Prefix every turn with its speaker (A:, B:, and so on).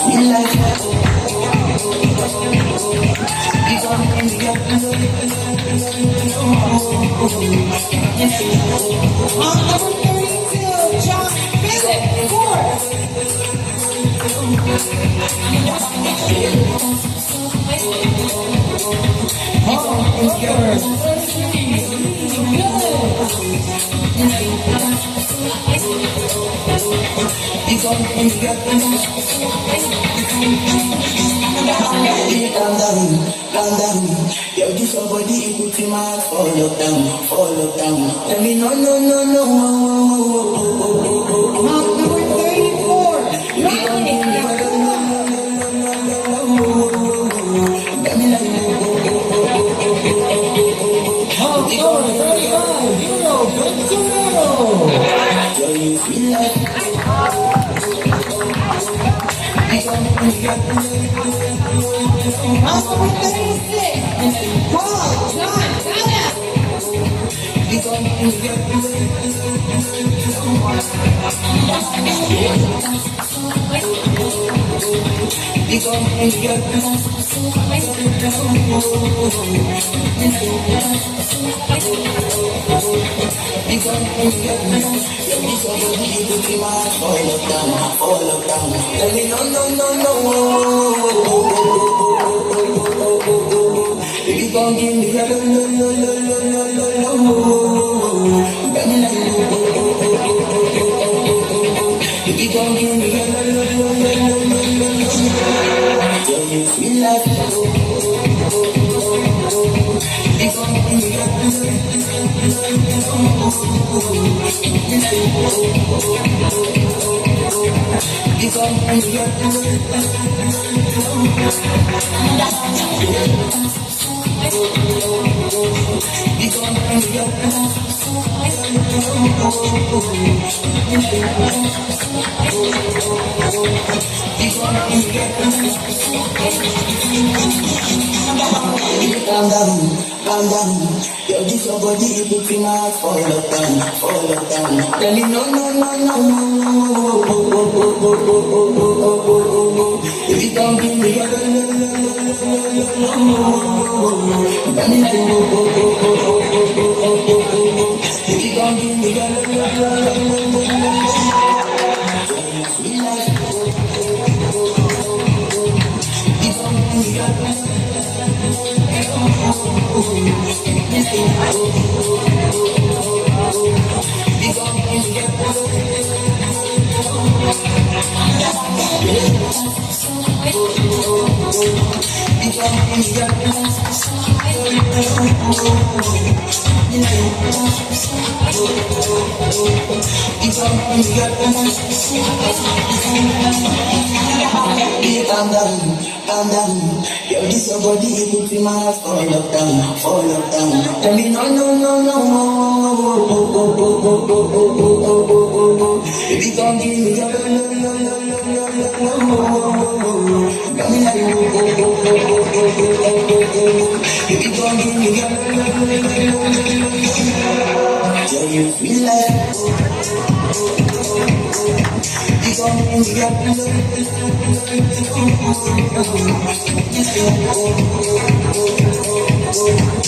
A: feel like you gon' bring me up.
B: On number 32, John Philip Ford.
A: Calm down, calm down. Yo, this your body, you put in my heart, fall down, fall down. Tell me no, no, no, no.
B: On number 34, Riley Yakuma. On number 35, Euro Venturero.
A: Do you feel like
B: On number 36, Paul John Dallas.
A: fall down. Tell me no, no, no, no. You gon' give me a no, no, no, no, no, no, no. Got me like you gon' give me a no, no, no, no, no, no, no. Do you feel like you gon' give me a no, you gon' give me a calm down, calm down. Yo, this your body, you put in my heart, fall down, fall down. Tell me no, no, no, no. If you don't give me a no, no, no, no, no, no. Tell me like if you don't give me a no, no, no, no, no. Feel like you gon' give me a no, calm down, calm down. Yo, this your body, you put in my heart, fall down, fall down. Tell me no, no, no, no. If you gon' give me a no, no, no, no, no, no. Got me like if you gon' give me a no, no, no, no, no. Do you feel like you gon' give me a no, no, no, no.